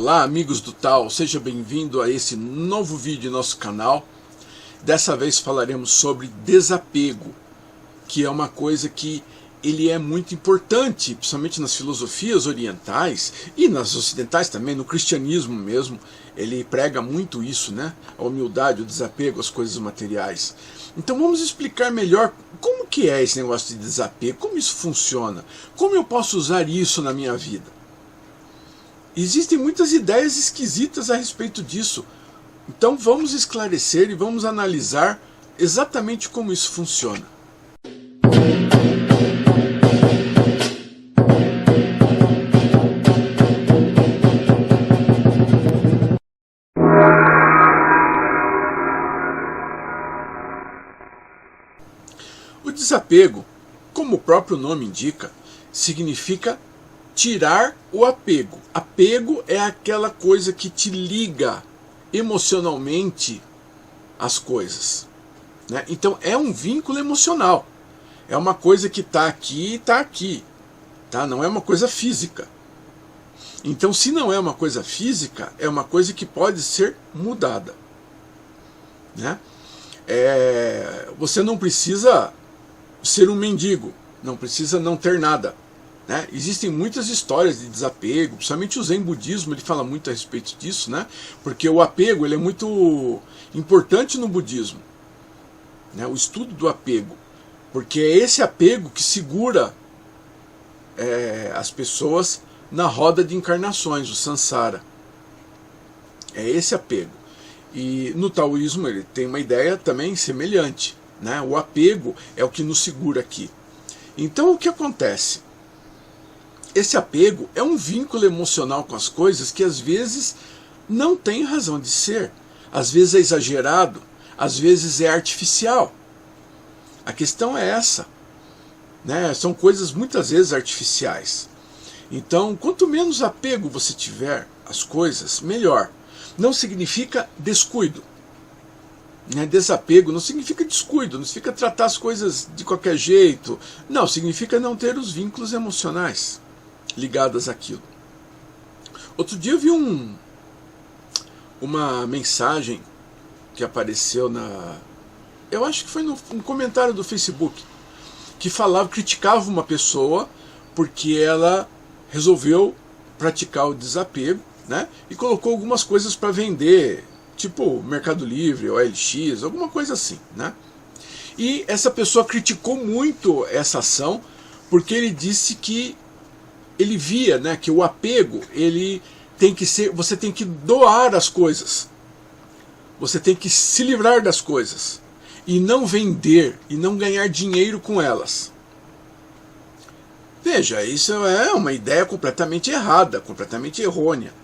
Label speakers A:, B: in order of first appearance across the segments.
A: Olá amigos do Tal, seja bem-vindo a esse novo vídeo em nosso canal. Dessa vez falaremos sobre desapego, que é uma coisa que ele é muito importante, principalmente nas filosofias orientais e nas ocidentais também, no cristianismo mesmo. Ele prega muito isso, né? A humildade, o desapego às coisas materiais. Então vamos explicar melhor como que é esse negócio de desapego, como isso funciona, como eu posso usar isso na minha vida. Existem muitas ideias esquisitas a respeito disso. Então vamos esclarecer e vamos analisar exatamente como isso funciona. O desapego, como o próprio nome indica, significa tirar o apego. Apego é aquela coisa que te liga emocionalmente às coisas, né? Então é um vínculo emocional. É uma coisa que está aqui e está aqui. Tá? Não é uma coisa física. Então, se não é uma coisa física, é uma coisa que pode ser mudada, né? Você não precisa ser um mendigo, não precisa não ter nada, né? Existem muitas histórias de desapego, principalmente o Zen budismo, ele fala muito a respeito disso, né? Porque o apego ele é muito importante no budismo, né? O estudo do apego, porque é esse apego que segura as pessoas na roda de encarnações, o samsara. É esse apego. E no taoísmo ele tem uma ideia também semelhante, né? O apego é o que nos segura aqui. Então o que acontece? Esse apego é um vínculo emocional com as coisas que às vezes não tem razão de ser. Às vezes é exagerado, às vezes é artificial. A questão é essa, né? São coisas muitas vezes artificiais. Então, quanto menos apego você tiver às coisas, melhor. Não significa descuido, né? Desapego não significa descuido, não significa tratar as coisas de qualquer jeito. Não, significa não ter os vínculos emocionais ligadas àquilo. Outro dia eu vi uma mensagem que apareceu eu acho que foi num comentário do Facebook, que criticava uma pessoa porque ela resolveu praticar o desapego, né? E colocou algumas coisas para vender, tipo Mercado Livre, OLX, alguma coisa assim, né? E essa pessoa criticou muito essa ação porque ele disse que ele via, né, que o apego ele tem que ser, você tem que doar as coisas, você tem que se livrar das coisas e não vender e não ganhar dinheiro com elas. Veja, isso é uma ideia completamente errada, completamente errônea.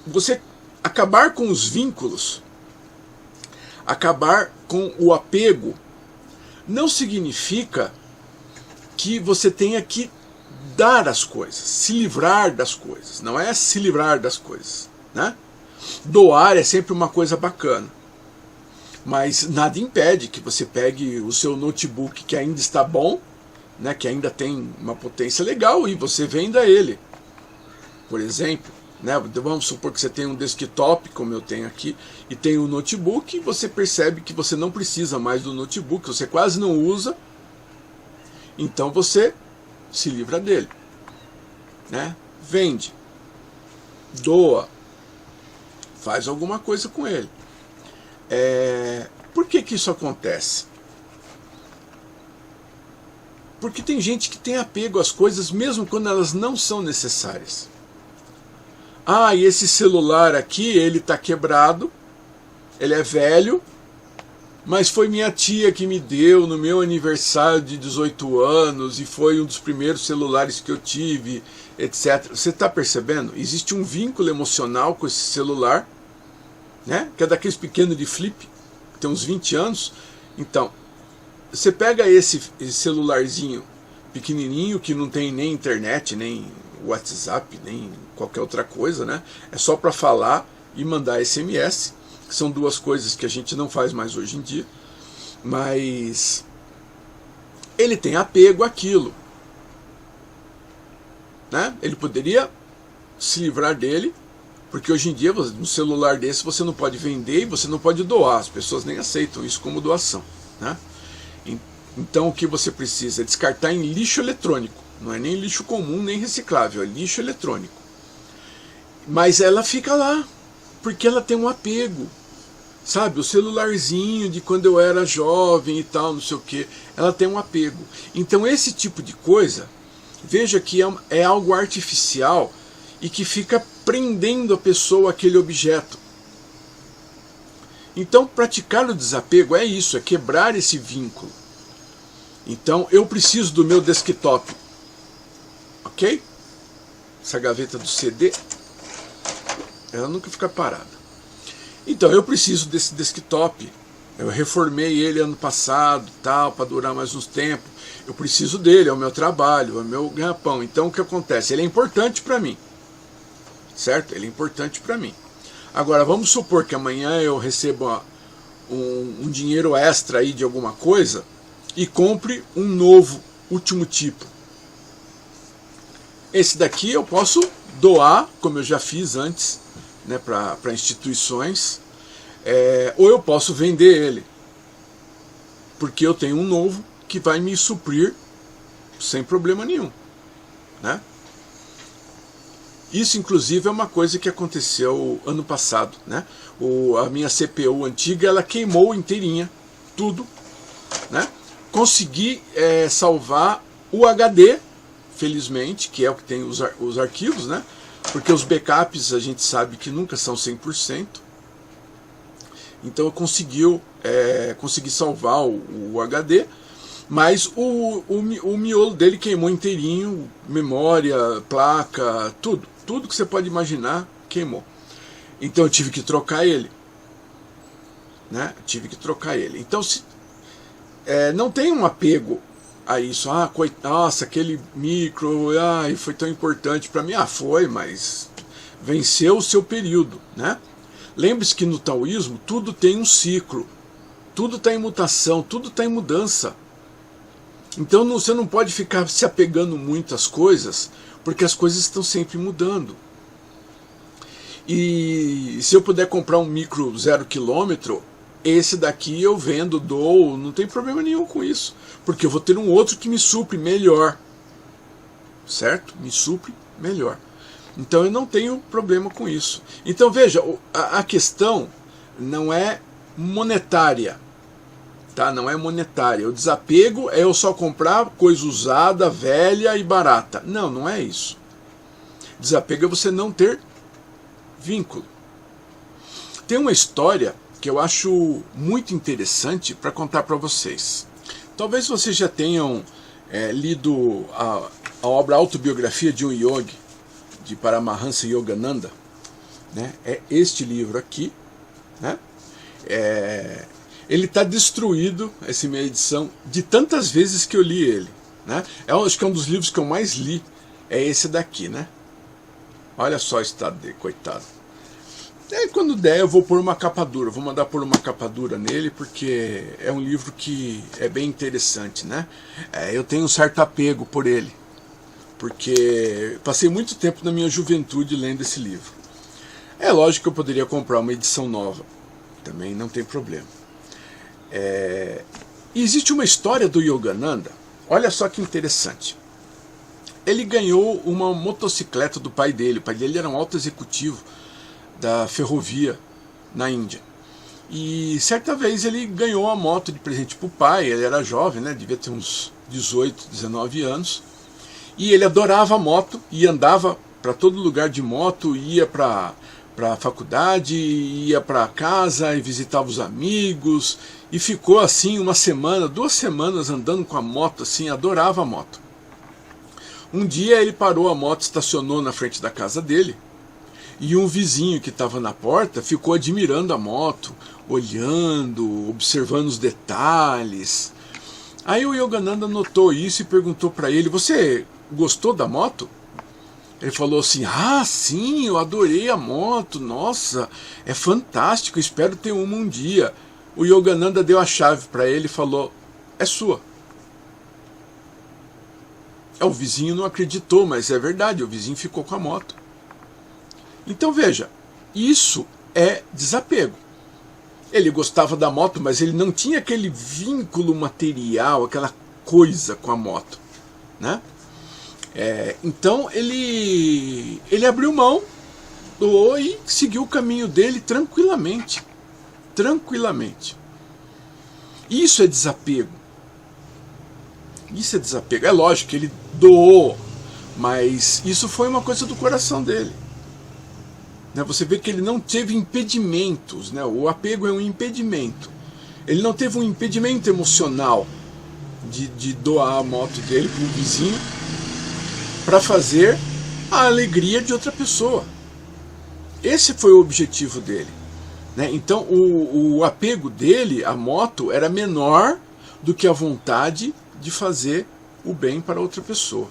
A: Você acabar com os vínculos, acabar com o apego, não significa que você tenha que dar as coisas, se livrar das coisas. Não é se livrar das coisas, né? Doar é sempre uma coisa bacana, mas nada impede que você pegue o seu notebook que ainda está bom, né, que ainda tem uma potência legal, e você venda ele, por exemplo, né? Vamos supor que você tem um desktop, como eu tenho aqui, e tem um notebook, e você percebe que você não precisa mais do notebook, você quase não usa, então você se livra dele, né? Vende, doa, faz alguma coisa com ele. Por que isso acontece? Porque tem gente que tem apego às coisas mesmo quando elas não são necessárias. Ah, e esse celular aqui, ele está quebrado, ele é velho, mas foi minha tia que me deu no meu aniversário de 18 anos e foi um dos primeiros celulares que eu tive, etc. Você está percebendo? Existe um vínculo emocional com esse celular, né? Que é daqueles pequenos de flip, que tem uns 20 anos. Então, você pega esse celularzinho pequenininho que não tem nem internet, nem WhatsApp, nem qualquer outra coisa, né? É só para falar e mandar SMS, que são duas coisas que a gente não faz mais hoje em dia, mas ele tem apego àquilo, né? Ele poderia se livrar dele Porque hoje em dia, um celular desse você não pode vender e você não pode doar. As pessoas nem aceitam isso como doação, né? Então o que você precisa é descartar em lixo eletrônico. Não é nem lixo comum, nem reciclável, é lixo eletrônico. Mas ela fica lá, porque ela tem um apego. Sabe, o celularzinho de quando eu era jovem e tal, não sei o que, ela tem um apego. Então esse tipo de coisa, veja que é algo artificial e que fica prendendo a pessoa àquele objeto. Então praticar o desapego é isso, é quebrar esse vínculo. Então eu preciso do meu desktop, ok? Essa gaveta do CD, ela nunca fica parada. Então eu preciso desse desktop. Eu reformei ele ano passado, tal, para durar mais uns tempos. Eu preciso dele, é o meu trabalho, é o meu ganha-pão. Então o que acontece? Ele é importante para mim, certo? Ele é importante para mim. Agora vamos supor que amanhã eu receba um dinheiro extra aí de alguma coisa e compre um novo, último tipo. Esse daqui eu posso doar, como eu já fiz antes, né, para instituições, ou eu posso vender ele, porque eu tenho um novo que vai me suprir sem problema nenhum, né? Isso inclusive é uma coisa que aconteceu ano passado, né? A minha CPU antiga, ela queimou inteirinha, tudo, né? Consegui salvar o HD, felizmente, que é o que tem os arquivos, né? Porque os backups a gente sabe que nunca são 100%. Então eu consegui salvar o HD, mas o miolo dele queimou inteirinho, memória, placa, tudo que você pode imaginar queimou. Então eu tive que trocar ele, né? Tive que trocar ele. Então não tem um apego a isso. Nossa, aquele micro, foi tão importante para mim. Foi, mas venceu o seu período, né? Lembre-se que no taoísmo tudo tem um ciclo, tudo está em mutação, tudo está em mudança. Então você não pode ficar se apegando muito às coisas, porque as coisas estão sempre mudando. E se eu puder comprar um micro 0 km, esse daqui eu vendo, dou, não tem problema nenhum com isso, porque eu vou ter um outro que me supre melhor, certo? Me supre melhor. Então eu não tenho problema com isso. Então veja, a questão não é monetária, tá? Não é monetária. O desapego é eu só comprar coisa usada, velha e barata. Não é isso. Desapego é você não ter vínculo. Tem uma história que eu acho muito interessante para contar para vocês. Talvez vocês já tenham lido a obra Autobiografia de um Yogi, de Paramahansa Yogananda, né? É este livro aqui, né? Ele está destruído, essa minha edição, de tantas vezes que eu li ele, né? Acho que é um dos livros que eu mais li, é esse daqui, né? Olha só o estado dele, coitado. Quando der eu vou pôr uma capa dura, vou mandar pôr uma capa dura nele, porque é um livro que é bem interessante, né? Eu tenho um certo apego por ele, porque passei muito tempo na minha juventude lendo esse livro. É lógico que eu poderia comprar uma edição nova, também não tem problema. E existe uma história do Yogananda, olha só que interessante. Ele ganhou uma motocicleta do pai dele. O pai dele era um alto executivo da ferrovia na Índia. E certa vez ele ganhou uma moto de presente para o pai. Ele era jovem, né? Devia ter uns 18, 19 anos. E ele adorava a moto e andava para todo lugar de moto, ia para a faculdade, ia para casa e visitava os amigos. E ficou assim uma semana, 2 semanas andando com a moto, assim, adorava a moto. Um dia ele parou a moto, estacionou na frente da casa dele, e um vizinho que estava na porta ficou admirando a moto, olhando, observando os detalhes. Aí o Yogananda notou isso e perguntou para ele: você gostou da moto? Ele falou assim: sim, eu adorei a moto, nossa, é fantástico, espero ter uma um dia. O Yogananda deu a chave para ele e falou: é sua. O vizinho não acreditou, mas é verdade, o vizinho ficou com a moto. Então veja, Isso é desapego. Ele gostava da moto, mas ele não tinha aquele vínculo material, aquela coisa com a moto, né? Então ele abriu mão, doou e seguiu o caminho dele tranquilamente. Tranquilamente. Isso é desapego. Isso é desapego. É lógico que ele doou, mas isso foi uma coisa do coração dele. Você vê que ele não teve impedimentos, né? O apego é um impedimento. Ele não teve um impedimento emocional de doar a moto dele para um vizinho para fazer a alegria de outra pessoa. Esse foi o objetivo dele, né? Então o apego dele à moto era menor do que a vontade de fazer o bem para outra pessoa.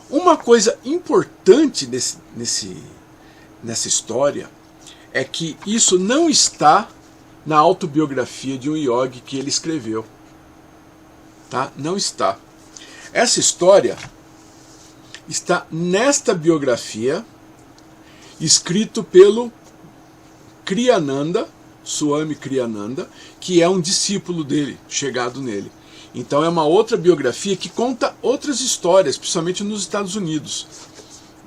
A: Uma coisa importante nessa história é que isso não está na autobiografia de um yogi que ele escreveu. Tá? Não está. Essa história está nesta biografia, escrito pelo Kriyananda, Swami Kriyananda, que é um discípulo dele, chegado nele. Então é uma outra biografia que conta outras histórias, principalmente nos Estados Unidos,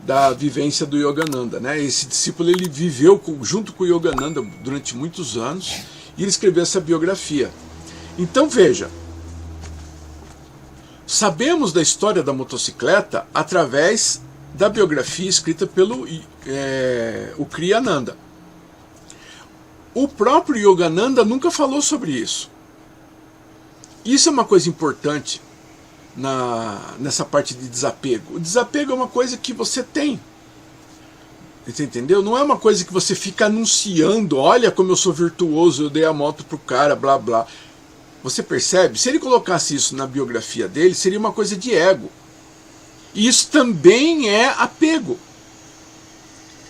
A: da vivência do Yogananda, né? Esse discípulo ele viveu junto com o Yogananda durante muitos anos e ele escreveu essa biografia. Então veja, sabemos da história da motocicleta através da biografia escrita pelo o Kriyananda. O próprio Yogananda nunca falou sobre isso. Isso é uma coisa importante nessa parte de desapego. O desapego é uma coisa que você tem. Você entendeu? Não é uma coisa que você fica anunciando, olha como eu sou virtuoso, eu dei a moto pro cara, blá blá. Você percebe? Se ele colocasse isso na biografia dele, seria uma coisa de ego. E isso também é apego.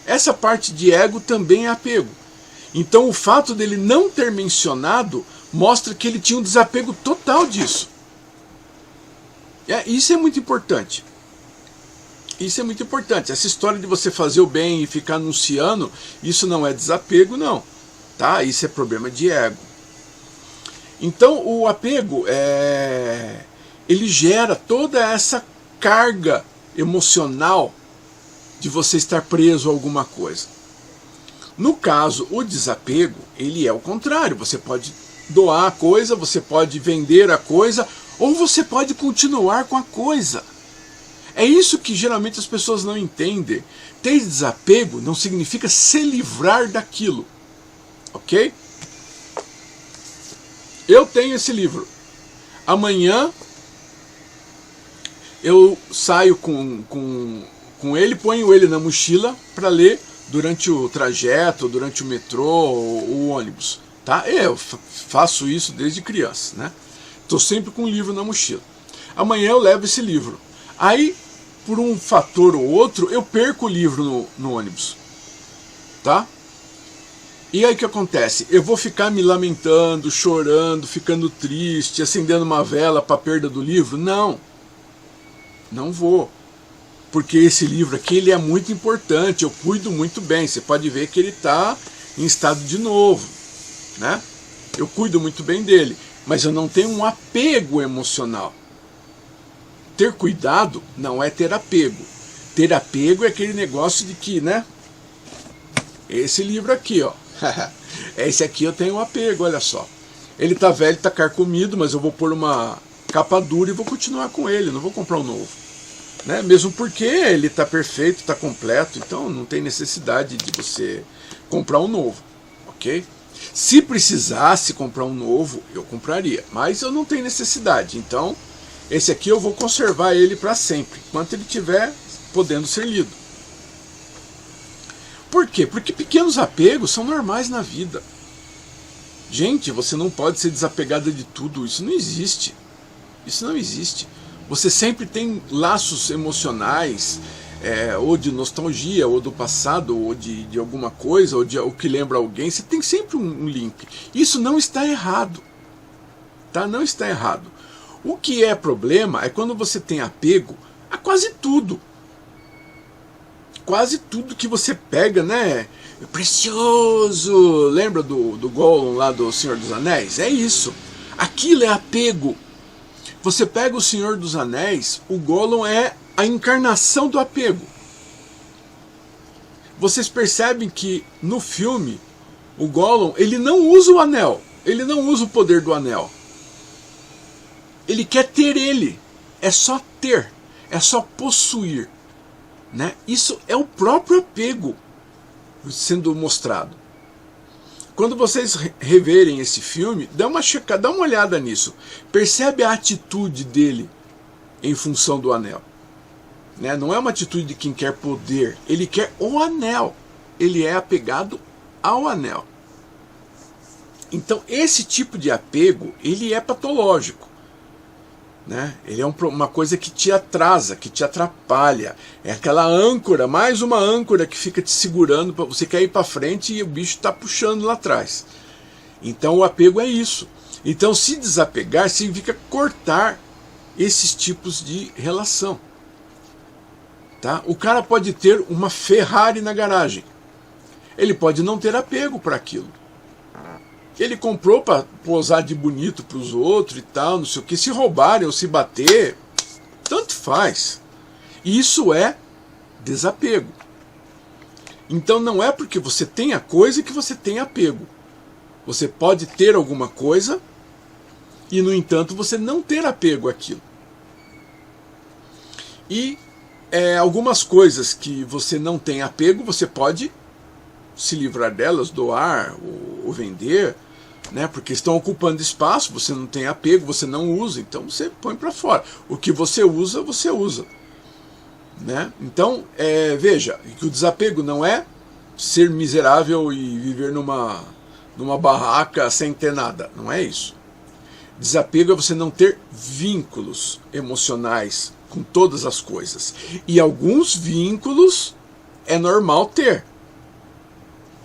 A: Essa parte de ego também é apego. Então o fato dele não ter mencionado mostra que ele tinha um desapego total disso. Isso é muito importante. Isso é muito importante. Essa história de você fazer o bem e ficar anunciando, isso não é desapego, não. Tá? Isso é problema de ego. Então o apego ele gera toda essa carga emocional de você estar preso a alguma coisa. No caso, o desapego, ele é o contrário. Você pode doar a coisa, você pode vender a coisa, ou você pode continuar com a coisa. É isso que geralmente as pessoas não entendem. Ter desapego não significa se livrar daquilo. Ok? Eu tenho esse livro. Amanhã eu saio com ele, ponho ele na mochila para ler durante o trajeto, durante o metrô ou o ônibus. Tá? Eu faço isso desde criança, né? Estou sempre com um livro na mochila. Amanhã eu levo esse livro. Aí, por um fator ou outro, eu perco o livro no ônibus. Tá? E aí o que acontece? Eu vou ficar me lamentando, chorando, ficando triste, acendendo uma vela para a perda do livro? Não. Não vou. Porque esse livro aqui ele é muito importante, eu cuido muito bem. Você pode ver que ele está em estado de novo, né? Eu cuido muito bem dele, mas eu não tenho um apego emocional. Ter cuidado não é ter apego. Ter apego é aquele negócio de que, né? Esse livro aqui, ó. Esse aqui eu tenho um apego, olha só. Ele tá velho, tá carcomido, mas eu vou pôr uma capa dura e vou continuar com ele, não vou comprar um novo. Né? Mesmo porque ele está perfeito, está completo, então não tem necessidade de você comprar um novo, ok? Se precisasse comprar um novo, eu compraria, mas eu não tenho necessidade, então esse aqui eu vou conservar ele para sempre, enquanto ele estiver podendo ser lido. Por quê? Porque pequenos apegos são normais na vida. Gente, você não pode ser desapegada de tudo, isso não existe. Isso não existe. Você sempre tem laços emocionais, ou de nostalgia, ou do passado, ou de alguma coisa, ou de o que lembra alguém. Você tem sempre um link. Isso não está errado. Tá? Não está errado. O que é problema é quando você tem apego a quase tudo. Quase tudo que você pega, né? precioso. Lembra do Gollum lá do Senhor dos Anéis? É isso. Aquilo é apego. Você pega o Senhor dos Anéis, o Gollum é a encarnação do apego. Vocês percebem que no filme o Gollum, ele não usa o anel, ele não usa o poder do anel. Ele quer ter ele, é só ter, é só possuir, né? Isso é o próprio apego sendo mostrado. Quando vocês reverem esse filme, dá uma olhada nisso. Percebe a atitude dele em função do anel. Né? Não é uma atitude de quem quer poder, ele quer o anel. Ele é apegado ao anel. Então esse tipo de apego, ele é patológico. Né? Ele é uma coisa que te atrasa, que te atrapalha. É aquela âncora, mais uma âncora que fica te segurando, para você quer ir para frente e o bicho está puxando lá atrás. Então o apego é isso. Então se desapegar significa cortar esses tipos de relação. Tá? O cara pode ter uma Ferrari na garagem. Ele pode não ter apego para aquilo. Ele comprou para posar de bonito para os outros e tal, não sei o que. Se roubarem ou se bater, tanto faz. Isso é desapego. Então não é porque você tem a coisa que você tem apego. Você pode ter alguma coisa e, no entanto, você não ter apego àquilo. E algumas coisas que você não tem apego, você pode se livrar delas, doar ou vender, né? Porque estão ocupando espaço, você não tem apego, você não usa, então você põe para fora. O que você usa, né? Então, veja, que o desapego não é ser miserável e viver numa barraca sem ter nada, não é isso. Desapego é você não ter vínculos emocionais com todas as coisas. E alguns vínculos é normal ter.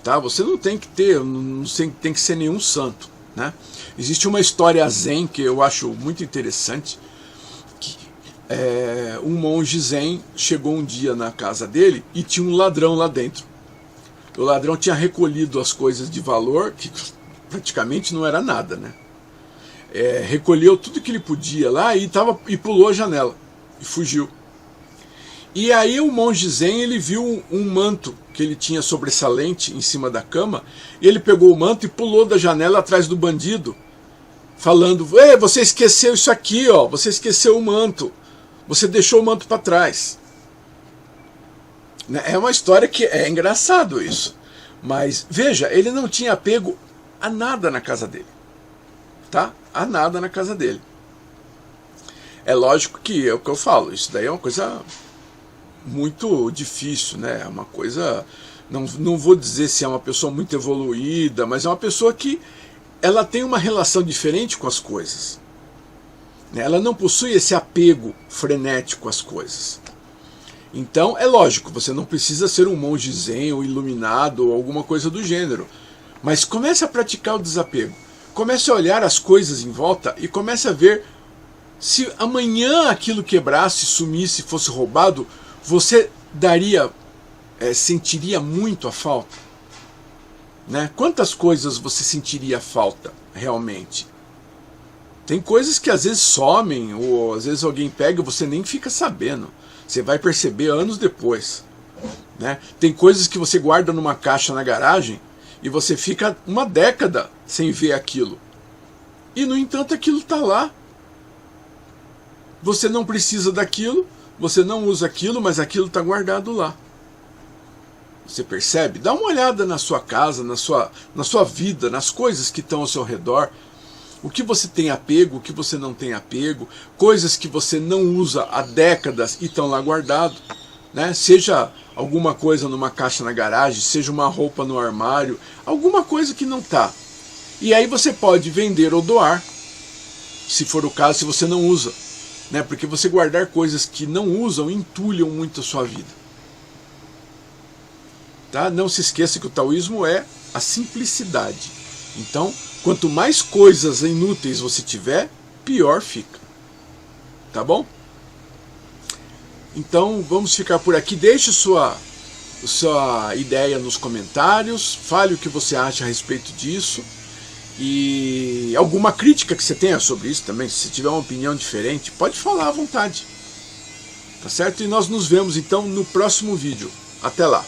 A: Tá? Você não tem que ter, não tem que ser nenhum santo. Né? Existe uma história zen que eu acho muito interessante. Que, um monge zen chegou um dia na casa dele e tinha um ladrão lá dentro. O ladrão tinha recolhido as coisas de valor, que praticamente não era nada. Né? Recolheu tudo que ele podia lá e pulou a janela e fugiu. E aí o monge zen, ele viu um manto que ele tinha sobressalente em cima da cama, e ele pegou o manto e pulou da janela atrás do bandido, falando: "Ei, você esqueceu isso aqui, ó, você esqueceu o manto, você deixou o manto para trás." É uma história que é engraçado isso, mas veja, ele não tinha apego a nada na casa dele, tá? A nada na casa dele. É lógico que é o que eu falo, isso daí é uma coisa muito difícil, né? É uma coisa, não vou dizer se é uma pessoa muito evoluída, mas é uma pessoa que ela tem uma relação diferente com as coisas. Ela não possui esse apego frenético às coisas. Então é lógico, você não precisa ser um monge zen ou iluminado ou alguma coisa do gênero, mas comece a praticar o desapego. Comece a olhar as coisas em volta e comece a ver se amanhã aquilo quebrasse, sumisse, fosse roubado, você sentiria muito a falta? Né? Quantas coisas você sentiria falta realmente? Tem coisas que às vezes somem, ou às vezes alguém pega e você nem fica sabendo. Você vai perceber anos depois. Né? Tem coisas que você guarda numa caixa na garagem e você fica uma década sem ver aquilo. E no entanto aquilo está lá. Você não precisa daquilo, você não usa aquilo, mas aquilo está guardado lá. Você percebe? Dá uma olhada na sua casa, na sua vida, nas coisas que estão ao seu redor. O que você tem apego, o que você não tem apego, coisas que você não usa há décadas e estão lá guardado, né? Seja alguma coisa numa caixa na garagem, seja uma roupa no armário, alguma coisa que não está. E aí você pode vender ou doar, se for o caso, se você não usa. Né? Porque você guardar coisas que não usam entulham muito a sua vida. Tá? Não se esqueça que o taoísmo é a simplicidade. Então, quanto mais coisas inúteis você tiver, pior fica. Tá bom? Então, vamos ficar por aqui. Deixe sua sua ideia nos comentários, fale o que você acha a respeito disso. E alguma crítica que você tenha sobre isso também, se tiver uma opinião diferente, pode falar à vontade. Tá certo? E nós nos vemos então no próximo vídeo. Até lá!